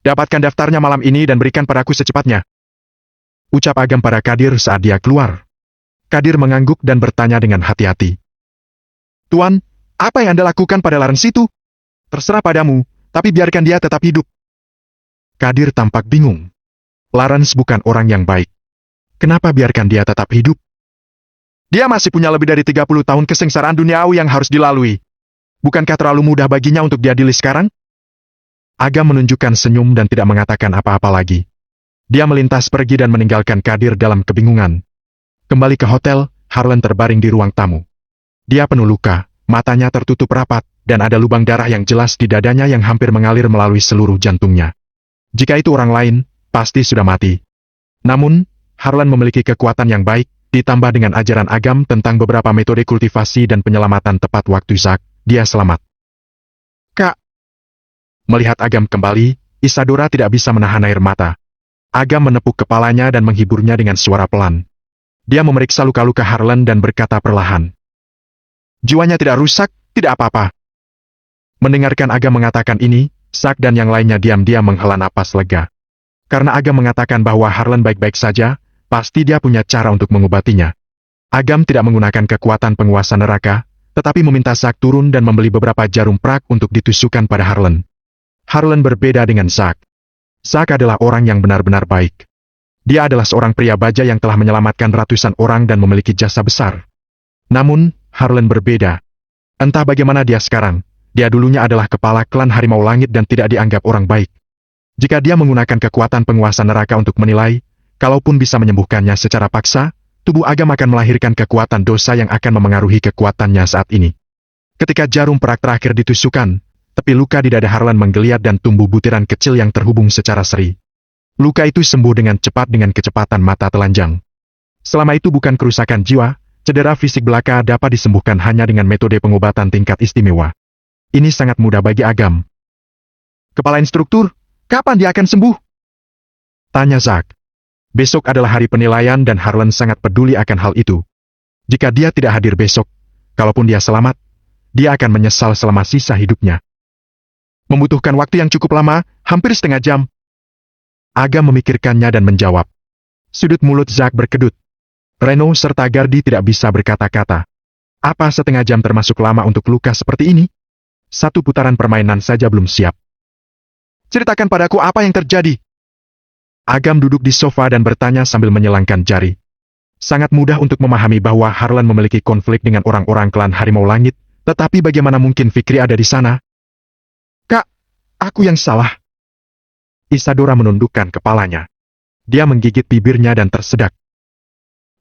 Speaker 1: Dapatkan daftarnya malam ini dan berikan padaku secepatnya. Ucap Agam pada Kadir saat dia keluar. Kadir mengangguk dan bertanya dengan hati-hati. Tuan, apa yang Anda lakukan pada Lawrence itu? Terserah padamu, tapi biarkan dia tetap hidup. Kadir tampak bingung. Lawrence bukan orang yang baik. Kenapa biarkan dia tetap hidup? Dia masih punya lebih dari 30 tahun kesengsaraan duniawi yang harus dilalui. Bukankah terlalu mudah baginya untuk diadili sekarang? Agam menunjukkan senyum dan tidak mengatakan apa-apa lagi. Dia melintas pergi dan meninggalkan Kadir dalam kebingungan. Kembali ke hotel, Harlan terbaring di ruang tamu. Dia penuh luka, matanya tertutup rapat, dan ada lubang darah yang jelas di dadanya yang hampir mengalir melalui seluruh jantungnya. Jika itu orang lain, pasti sudah mati. Namun, Harlan memiliki kekuatan yang baik, ditambah dengan ajaran Agam tentang beberapa metode kultivasi dan penyelamatan tepat waktu Zack, dia selamat. Kak! Melihat Agam kembali, Isadora tidak bisa menahan air mata. Agam menepuk kepalanya dan menghiburnya dengan suara pelan. Dia memeriksa luka-luka Harlan dan berkata perlahan. Jiwanya tidak rusak, tidak apa-apa. Mendengarkan Agam mengatakan ini, Zack dan yang lainnya diam-diam menghela napas lega. Karena Agam mengatakan bahwa Harlan baik-baik saja, pasti dia punya cara untuk mengobatinya. Agam tidak menggunakan kekuatan penguasa neraka, tetapi meminta Zack turun dan membeli beberapa jarum prak untuk ditusukkan pada Harlan. Harlan berbeda dengan Zack. Zack adalah orang yang benar-benar baik. Dia adalah seorang pria baja yang telah menyelamatkan ratusan orang dan memiliki jasa besar. Namun, Harlan berbeda. Entah bagaimana dia sekarang, dia dulunya adalah kepala klan Harimau Langit dan tidak dianggap orang baik. Jika dia menggunakan kekuatan penguasa neraka untuk menilai, kalaupun bisa menyembuhkannya secara paksa, tubuh Agam akan melahirkan kekuatan dosa yang akan memengaruhi kekuatannya saat ini. Ketika jarum perak terakhir ditusukkan, tepi luka di dada Harlan menggeliat dan tumbuh butiran kecil yang terhubung secara seri. Luka itu sembuh dengan cepat dengan kecepatan mata telanjang. Selama itu bukan kerusakan jiwa, cedera fisik belaka dapat disembuhkan hanya dengan metode pengobatan tingkat istimewa. Ini sangat mudah bagi Agam. Kepala instruktur, kapan dia akan sembuh? Tanya Zack. Besok adalah hari penilaian dan Harlan sangat peduli akan hal itu. Jika dia tidak hadir besok, kalaupun dia selamat, dia akan menyesal selama sisa hidupnya. Membutuhkan waktu yang cukup lama, hampir setengah jam. Agam memikirkannya dan menjawab. Sudut mulut Zack berkedut. Reno serta Gardi tidak bisa berkata-kata. Apa setengah jam termasuk lama untuk luka seperti ini? Satu putaran permainan saja belum siap. Ceritakan padaku apa yang terjadi. Agam duduk di sofa dan bertanya sambil menyelangkan jari. Sangat mudah untuk memahami bahwa Harlan memiliki konflik dengan orang-orang klan Harimau Langit, tetapi bagaimana mungkin Fikri ada di sana? Kak, aku yang salah. Isadora menundukkan kepalanya. Dia menggigit bibirnya dan tersedak.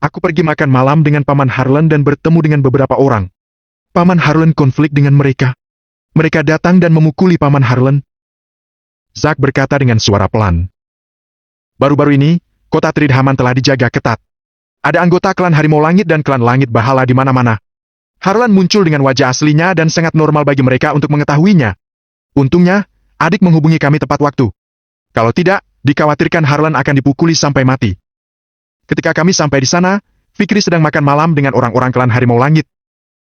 Speaker 1: Aku pergi makan malam dengan Paman Harlan dan bertemu dengan beberapa orang. Paman Harlan konflik dengan mereka. Mereka datang dan memukuli Paman Harlan. Zack berkata dengan suara pelan. Baru-baru ini, kota Tridhaman telah dijaga ketat. Ada anggota klan Harimau Langit dan klan Langit Bahala di mana-mana. Harlan muncul dengan wajah aslinya dan sangat normal bagi mereka untuk mengetahuinya. Untungnya, adik menghubungi kami tepat waktu. Kalau tidak, dikhawatirkan Harlan akan dipukuli sampai mati. Ketika kami sampai di sana, Fikri sedang makan malam dengan orang-orang klan Harimau Langit.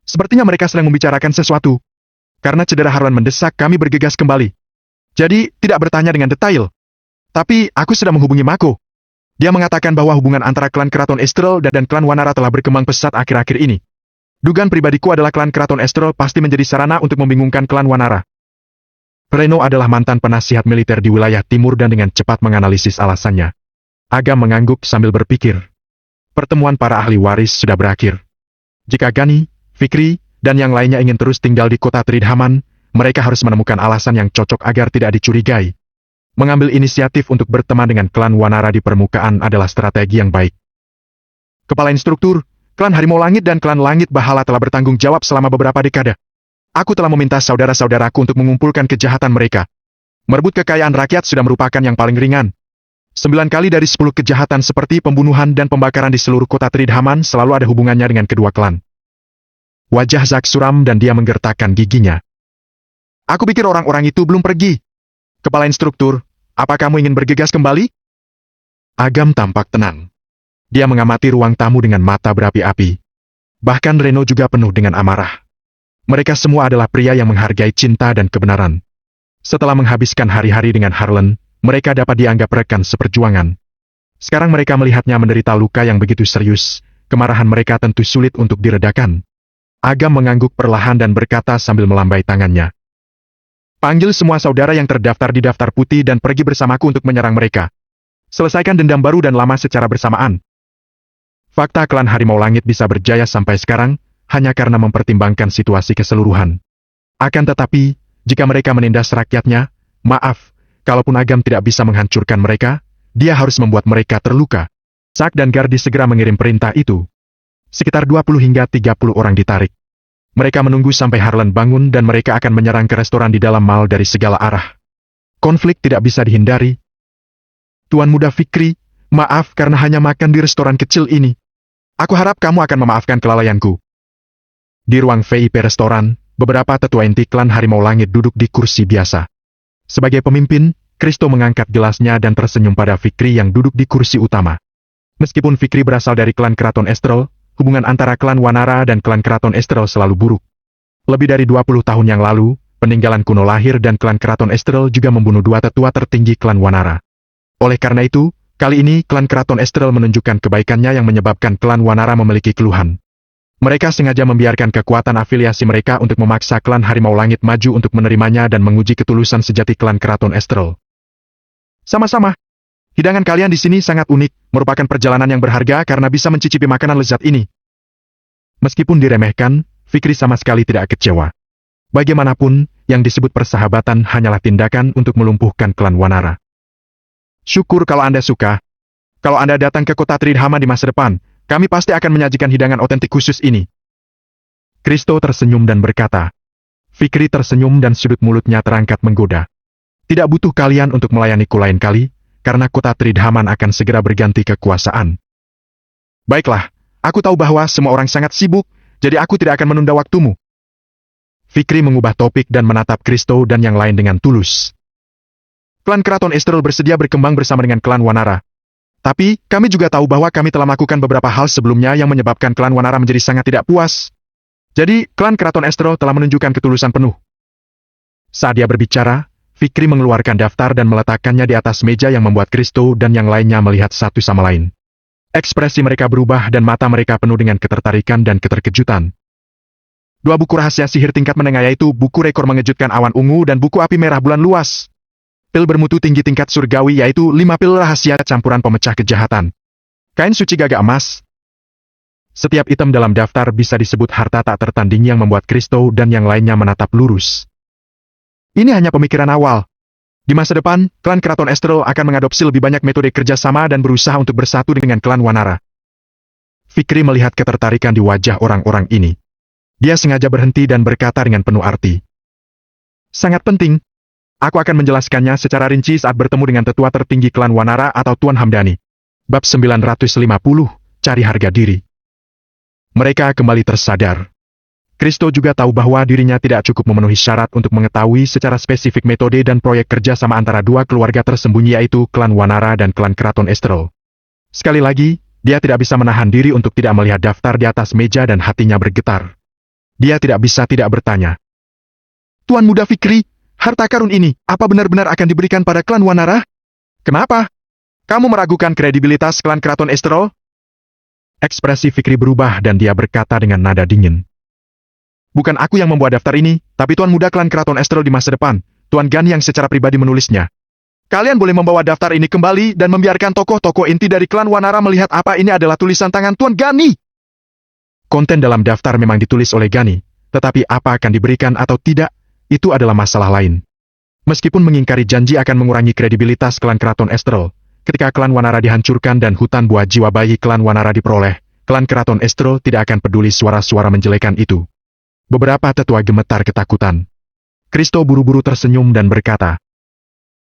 Speaker 1: Sepertinya mereka sedang membicarakan sesuatu. Karena cedera Harlan mendesak, kami bergegas kembali. Jadi, tidak bertanya dengan detail. Tapi, aku sudah menghubungi Mako. Dia mengatakan bahwa hubungan antara klan Keraton Estrel dan klan Wanara telah berkembang pesat akhir-akhir ini. Dugaan pribadiku adalah klan Keraton Estrel pasti menjadi sarana untuk membingungkan klan Wanara. Reno adalah mantan penasihat militer di wilayah timur dan dengan cepat menganalisis alasannya. Agam mengangguk sambil berpikir. Pertemuan para ahli waris sudah berakhir. Jika Gani, Fikri, dan yang lainnya ingin terus tinggal di kota Tridhaman, mereka harus menemukan alasan yang cocok agar tidak dicurigai. Mengambil inisiatif untuk berteman dengan klan Wanara di permukaan adalah strategi yang baik. Kepala Instruktur, klan Harimau Langit dan klan Langit Bahala telah bertanggung jawab selama beberapa dekade. Aku telah meminta saudara-saudaraku untuk mengumpulkan kejahatan mereka. Merebut kekayaan rakyat sudah merupakan yang paling ringan. 9 kali dari 10 kejahatan seperti pembunuhan dan pembakaran di seluruh kota Tridhaman selalu ada hubungannya dengan kedua klan. Wajah Zack suram dan dia menggertakkan giginya. Aku pikir orang-orang itu belum pergi. Kepala Instruktur, apa kamu ingin bergegas kembali? Agam tampak tenang. Dia mengamati ruang tamu dengan mata berapi-api. Bahkan Reno juga penuh dengan amarah. Mereka semua adalah pria yang menghargai cinta dan kebenaran. Setelah menghabiskan hari-hari dengan Harlan, mereka dapat dianggap rekan seperjuangan. Sekarang mereka melihatnya menderita luka yang begitu serius, kemarahan mereka tentu sulit untuk diredakan. Agam mengangguk perlahan dan berkata sambil melambai tangannya. Panggil semua saudara yang terdaftar di daftar putih dan pergi bersamaku untuk menyerang mereka. Selesaikan dendam baru dan lama secara bersamaan. Fakta klan Harimau Langit bisa berjaya sampai sekarang, hanya karena mempertimbangkan situasi keseluruhan. Akan tetapi, jika mereka menindas rakyatnya, maaf, kalaupun Agam tidak bisa menghancurkan mereka, dia harus membuat mereka terluka. Zack dan Gardi segera mengirim perintah itu. Sekitar 20 hingga 30 orang ditarik. Mereka menunggu sampai Harlan bangun dan mereka akan menyerang ke restoran di dalam mal dari segala arah. Konflik tidak bisa dihindari. Tuan Muda Fikri, maaf karena hanya makan di restoran kecil ini. Aku harap kamu akan memaafkan kelalaianku. Di ruang VIP restoran, beberapa tetua inti klan Harimau Langit duduk di kursi biasa. Sebagai pemimpin, Kristo mengangkat gelasnya dan tersenyum pada Fikri yang duduk di kursi utama. Meskipun Fikri berasal dari klan Keraton Estrel, hubungan antara klan Wanara dan klan Keraton Estrel selalu buruk. Lebih dari 20 tahun yang lalu, peninggalan kuno lahir dan klan Keraton Estrel juga membunuh 2 tetua tertinggi klan Wanara. Oleh karena itu, kali ini klan Keraton Estrel menunjukkan kebaikannya yang menyebabkan klan Wanara memiliki keluhan. Mereka sengaja membiarkan kekuatan afiliasi mereka untuk memaksa klan Harimau Langit maju untuk menerimanya dan menguji ketulusan sejati klan Keraton Estrel. Sama-sama. Hidangan kalian di sini sangat unik, merupakan perjalanan yang berharga karena bisa mencicipi makanan lezat ini. Meskipun diremehkan, Fikri sama sekali tidak kecewa. Bagaimanapun, yang disebut persahabatan hanyalah tindakan untuk melumpuhkan klan Wanara. Syukur kalau Anda suka. Kalau Anda datang ke kota Tridhaman di masa depan, kami pasti akan menyajikan hidangan otentik khusus ini. Kristo tersenyum dan berkata. Fikri tersenyum dan sudut mulutnya terangkat menggoda. Tidak butuh kalian untuk melayaniku lain kali, karena kota Tridhaman akan segera berganti kekuasaan. Baiklah, aku tahu bahwa semua orang sangat sibuk, jadi aku tidak akan menunda waktumu. Fikri mengubah topik dan menatap Kristo dan yang lain dengan tulus. Klan Keraton Estrel bersedia berkembang bersama dengan klan Wanara. Tapi, kami juga tahu bahwa kami telah melakukan beberapa hal sebelumnya yang menyebabkan klan Wanara menjadi sangat tidak puas. Jadi, klan Keraton Estrel telah menunjukkan ketulusan penuh. Saat dia berbicara, Fikri mengeluarkan daftar dan meletakkannya di atas meja yang membuat Kristo dan yang lainnya melihat satu sama lain. Ekspresi mereka berubah dan mata mereka penuh dengan ketertarikan dan keterkejutan. 2 buku rahasia sihir tingkat menengah yaitu buku rekor mengejutkan awan ungu dan buku api merah bulan luas. Pil bermutu tinggi tingkat surgawi yaitu 5 pil rahasia campuran pemecah kejahatan. Kain suci gagak emas. Setiap item dalam daftar bisa disebut harta tak tertanding yang membuat Kristo dan yang lainnya menatap lurus. Ini hanya pemikiran awal. Di masa depan, klan Keraton Estrel akan mengadopsi lebih banyak metode kerjasama dan berusaha untuk bersatu dengan klan Wanara. Fikri melihat ketertarikan di wajah orang-orang ini. Dia sengaja berhenti dan berkata dengan penuh arti. Sangat penting. Aku akan menjelaskannya secara rinci saat bertemu dengan tetua tertinggi klan Wanara atau Tuan Hamdani. Bab 950, Cari Harga Diri. Mereka kembali tersadar. Kristo juga tahu bahwa dirinya tidak cukup memenuhi syarat untuk mengetahui secara spesifik metode dan proyek kerja sama antara 2 keluarga tersembunyi yaitu klan Wanara dan klan Keraton Estrel. Sekali lagi, Dia tidak bisa menahan diri untuk tidak melihat daftar di atas meja dan hatinya bergetar. Dia tidak bisa tidak bertanya. Tuan Muda Fikri, harta karun ini, apa benar-benar akan diberikan pada klan Wanara? Kenapa? Kamu meragukan kredibilitas klan Keraton Esterol? Ekspresi Fikri berubah dan dia berkata dengan nada dingin. Bukan aku yang membuat daftar ini, tapi Tuan Muda klan Keraton Esterol di masa depan, Tuan Gani yang secara pribadi menulisnya. Kalian boleh membawa daftar ini kembali dan membiarkan tokoh-tokoh inti dari klan Wanara melihat apa ini adalah tulisan tangan Tuan Gani. Konten dalam daftar memang ditulis oleh Gani, tetapi apa akan diberikan atau tidak, itu adalah masalah lain. Meskipun mengingkari janji akan mengurangi kredibilitas klan Keraton Esterol, ketika klan Wanara dihancurkan dan hutan buah jiwa bayi klan Wanara diperoleh, klan Keraton Esterol tidak akan peduli suara-suara menjelekan itu. Beberapa tetua gemetar ketakutan. Kristo buru-buru tersenyum dan berkata,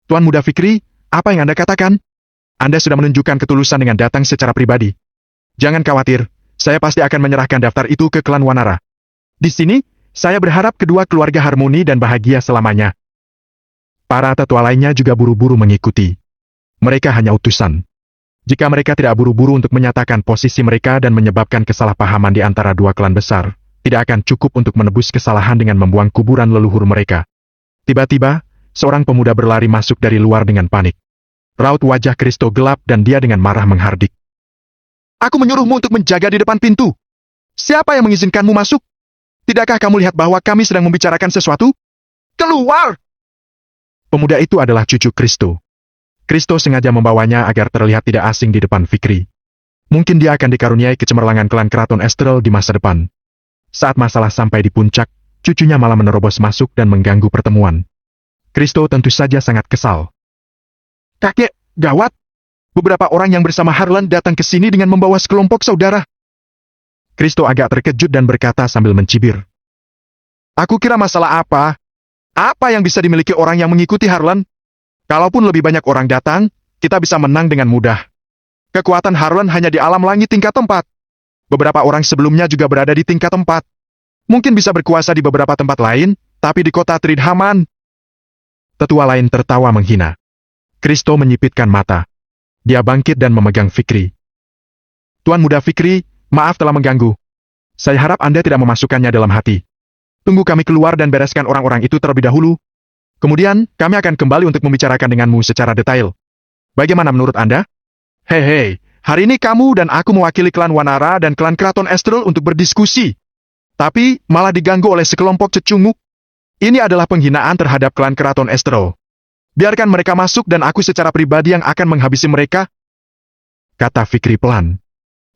Speaker 1: Tuan Muda Fikri, apa yang Anda katakan? Anda sudah menunjukkan ketulusan dengan datang secara pribadi. Jangan khawatir, saya pasti akan menyerahkan daftar itu ke klan Wanara. Di sini, saya berharap kedua keluarga harmoni dan bahagia selamanya. Para tetua lainnya juga buru-buru mengikuti. Mereka hanya utusan. Jika mereka tidak buru-buru untuk menyatakan posisi mereka dan menyebabkan kesalahpahaman di antara dua klan besar, tidak akan cukup untuk menebus kesalahan dengan membuang kuburan leluhur mereka. Tiba-tiba, seorang pemuda berlari masuk dari luar dengan panik. Raut wajah Kristo gelap dan dia dengan marah menghardik. Aku menyuruhmu untuk menjaga di depan pintu. Siapa yang mengizinkanmu masuk? Tidakkah kamu lihat bahwa kami sedang membicarakan sesuatu? Keluar! Pemuda itu adalah cucu Kristo. Kristo sengaja membawanya agar terlihat tidak asing di depan Fikri. Mungkin dia akan dikaruniai kecemerlangan klan Keraton Esterol di masa depan. Saat masalah sampai di puncak, cucunya malah menerobos masuk dan mengganggu pertemuan. Kristo tentu saja sangat kesal. Kakek, gawat! Beberapa orang yang bersama Harlan datang ke sini dengan membawa sekelompok saudara. Kristo agak terkejut dan berkata sambil mencibir. Aku kira masalah apa? Apa yang bisa dimiliki orang yang mengikuti Harlan? Kalaupun lebih banyak orang datang, kita bisa menang dengan mudah. Kekuatan Harlan hanya di alam langit tingkat 4. Beberapa orang sebelumnya juga berada di tingkat 4. Mungkin bisa berkuasa di beberapa tempat lain, tapi di kota Tridhaman. Tetua lain tertawa menghina. Kristo menyipitkan mata. Dia bangkit dan memegang Fikri. Tuan Muda Fikri, maaf telah mengganggu. Saya harap Anda tidak memasukkannya dalam hati. Tunggu kami keluar dan bereskan orang-orang itu terlebih dahulu. Kemudian, kami akan kembali untuk membicarakan denganmu secara detail. Bagaimana menurut Anda? Hei, hari ini kamu dan aku mewakili klan Wanara dan klan Keraton Esterol untuk berdiskusi. Tapi, malah diganggu oleh sekelompok cecunguk. Ini adalah penghinaan terhadap klan Keraton Esterol. Biarkan mereka masuk dan aku secara pribadi yang akan menghabisi mereka. Kata Fikri pelan.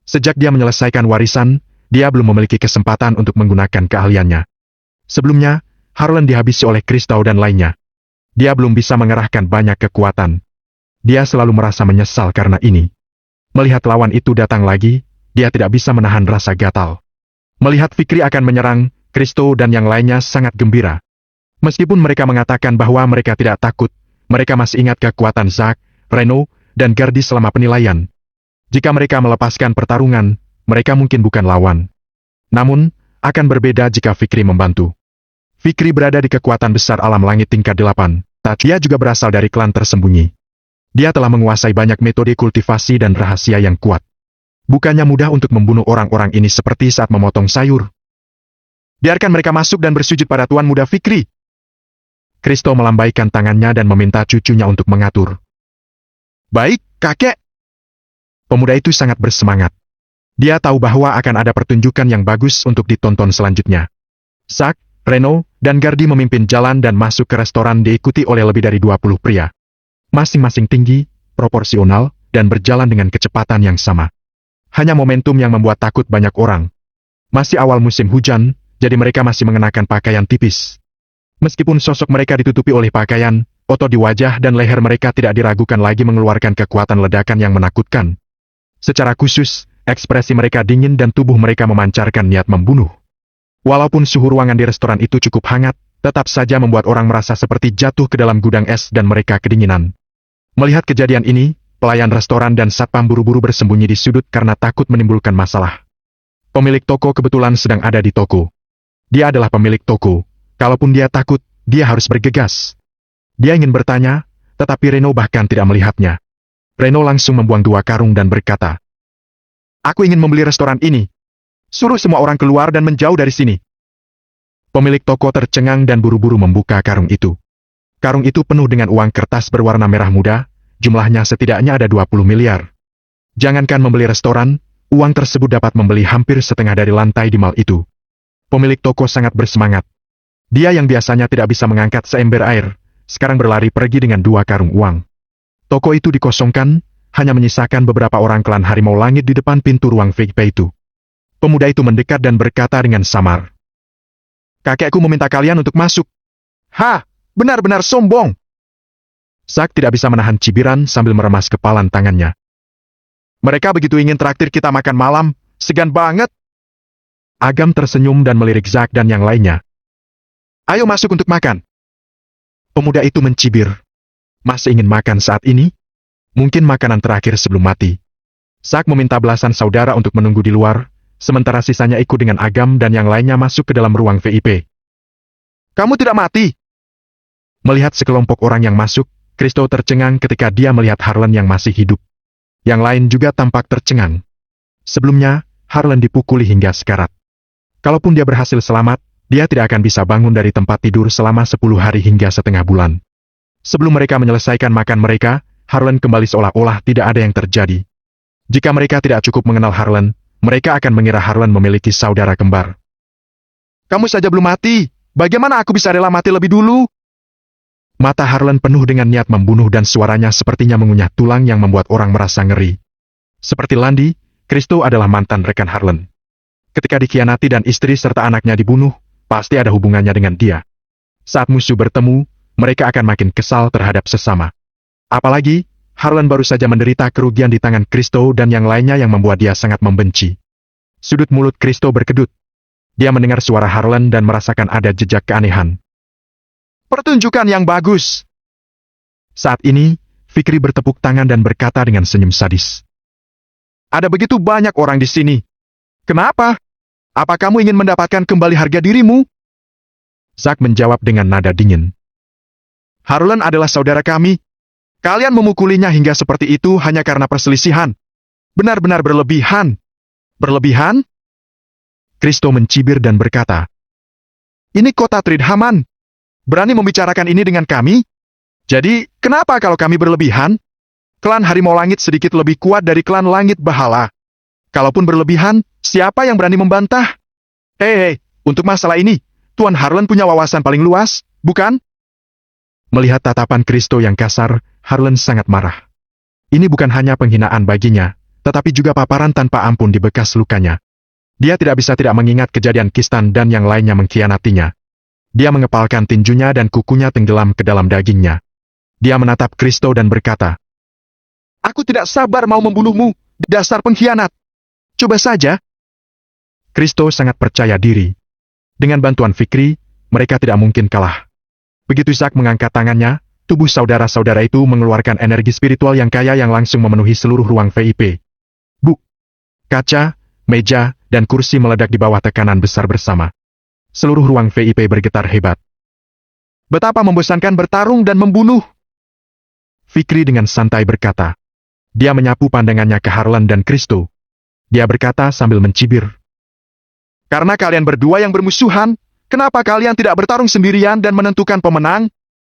Speaker 1: Sejak dia menyelesaikan warisan, dia belum memiliki kesempatan untuk menggunakan keahliannya. Sebelumnya, Harlan dihabisi oleh Kristo dan lainnya. Dia belum bisa mengerahkan banyak kekuatan. Dia selalu merasa menyesal karena ini. Melihat lawan itu datang lagi, dia tidak bisa menahan rasa gatal. Melihat Fikri akan menyerang, Kristo dan yang lainnya sangat gembira. Meskipun mereka mengatakan bahwa mereka tidak takut, mereka masih ingat kekuatan Zack, Reno, dan Gardi selama penilaian. Jika mereka melepaskan pertarungan, mereka mungkin bukan lawan. Namun, akan berbeda jika Fikri membantu. Fikri berada di kekuatan besar alam langit tingkat 8, tapi dia juga berasal dari klan tersembunyi. Dia telah menguasai banyak metode kultivasi dan rahasia yang kuat. Bukannya mudah untuk membunuh orang-orang ini seperti saat memotong sayur. Biarkan mereka masuk dan bersujud pada Tuan Muda Fikri. Kristo melambaikan tangannya dan meminta cucunya untuk mengatur. Baik, kakek. Pemuda itu sangat bersemangat. Dia tahu bahwa akan ada pertunjukan yang bagus untuk ditonton selanjutnya. Zack, Reno, dan Gardi memimpin jalan dan masuk ke restoran diikuti oleh lebih dari 20 pria. Masing-masing tinggi, proporsional, dan berjalan dengan kecepatan yang sama. Hanya momentum yang membuat takut banyak orang. Masih awal musim hujan, jadi mereka masih mengenakan pakaian tipis. Meskipun sosok mereka ditutupi oleh pakaian, otot di wajah dan leher mereka tidak diragukan lagi mengeluarkan kekuatan ledakan yang menakutkan. Secara khusus, ekspresi mereka dingin dan tubuh mereka memancarkan niat membunuh. Walaupun suhu ruangan di restoran itu cukup hangat, tetap saja membuat orang merasa seperti jatuh ke dalam gudang es dan mereka kedinginan. Melihat kejadian ini, pelayan restoran dan satpam buru-buru bersembunyi di sudut karena takut menimbulkan masalah. Pemilik toko kebetulan sedang ada di toko. Dia adalah pemilik toko. Kalaupun dia takut, dia harus bergegas. Dia ingin bertanya, tetapi Reno bahkan tidak melihatnya. Reno langsung membuang 2 karung dan berkata, Aku ingin membeli restoran ini. Suruh semua orang keluar dan menjauh dari sini. Pemilik toko tercengang dan buru-buru membuka karung itu. Karung itu penuh dengan uang kertas berwarna merah muda, jumlahnya setidaknya ada 20 miliar. Jangankan membeli restoran, uang tersebut dapat membeli hampir setengah dari lantai di mal itu. Pemilik toko sangat bersemangat. Dia yang biasanya tidak bisa mengangkat seember air, sekarang berlari pergi dengan 2 karung uang. Toko itu dikosongkan, hanya menyisakan beberapa orang klan harimau langit di depan pintu ruang VIP itu. Pemuda itu mendekat dan berkata dengan samar. Kakekku meminta kalian untuk masuk. Hah, benar-benar sombong. Zack tidak bisa menahan cibiran sambil meremas kepalan tangannya. Mereka begitu ingin traktir kita makan malam, segan banget. Agam tersenyum dan melirik Zack dan yang lainnya. Ayo masuk untuk makan. Pemuda itu mencibir. Masih ingin makan saat ini? Mungkin makanan terakhir sebelum mati. Zack meminta belasan saudara untuk menunggu di luar, sementara sisanya ikut dengan Agam dan yang lainnya masuk ke dalam ruang VIP. Kamu tidak mati? Melihat sekelompok orang yang masuk, Kristo tercengang ketika dia melihat Harlan yang masih hidup. Yang lain juga tampak tercengang. Sebelumnya, Harlan dipukuli hingga sekarat. Kalaupun dia berhasil selamat, dia tidak akan bisa bangun dari tempat tidur selama 10 hari hingga setengah bulan. Sebelum mereka menyelesaikan makan mereka, Harlan kembali seolah-olah tidak ada yang terjadi. Jika mereka tidak cukup mengenal Harlan, mereka akan mengira Harlan memiliki saudara kembar. Kamu saja belum mati, bagaimana aku bisa rela mati lebih dulu? Mata Harlan penuh dengan niat membunuh dan suaranya sepertinya mengunyah tulang yang membuat orang merasa ngeri. Seperti Landi, Kristo adalah mantan rekan Harlan. Ketika dikhianati dan istri serta anaknya dibunuh, pasti ada hubungannya dengan dia. Saat musuh bertemu, mereka akan makin kesal terhadap sesama. Apalagi, Harlan baru saja menderita kerugian di tangan Kristo dan yang lainnya yang membuat dia sangat membenci. Sudut mulut Kristo berkedut. Dia mendengar suara Harlan dan merasakan ada jejak keanehan. Pertunjukan yang bagus. Saat ini, Fikri bertepuk tangan dan berkata dengan senyum sadis. Ada begitu banyak orang di sini. Kenapa? Apa kamu ingin mendapatkan kembali harga dirimu? Zack menjawab dengan nada dingin. Harlan adalah saudara kami. Kalian memukulinya hingga seperti itu hanya karena perselisihan. Benar-benar berlebihan. Berlebihan? Kristo mencibir dan berkata, ini kota Tridhaman. Berani membicarakan ini dengan kami? Jadi, kenapa kalau kami berlebihan? Klan Harimau Langit sedikit lebih kuat dari klan Langit Bahala. Kalaupun berlebihan, siapa yang berani membantah? Hei, untuk masalah ini, Tuan Harlan punya wawasan paling luas, bukan? Melihat tatapan Kristo yang kasar, Harlan sangat marah. Ini bukan hanya penghinaan baginya, tetapi juga paparan tanpa ampun di bekas lukanya. Dia tidak bisa tidak mengingat kejadian Kistan dan yang lainnya mengkhianatinya. Dia mengepalkan tinjunya dan kukunya tenggelam ke dalam dagingnya. Dia menatap Kristo dan berkata, aku tidak sabar mau membunuhmu, dasar pengkhianat. Coba saja. Kristo sangat percaya diri. Dengan bantuan Fikri, mereka tidak mungkin kalah. Begitu Zack mengangkat tangannya, tubuh saudara-saudara itu mengeluarkan energi spiritual yang kaya yang langsung memenuhi seluruh ruang VIP. Buk! Kaca, meja, dan kursi meledak di bawah tekanan besar bersama. Seluruh ruang VIP bergetar hebat. Betapa membosankan bertarung dan membunuh. Fikri dengan santai berkata. Dia menyapu pandangannya ke Harlan dan Kristo. Dia berkata sambil mencibir. Karena kalian berdua yang bermusuhan, kenapa kalian tidak bertarung sendirian dan menentukan pemenang?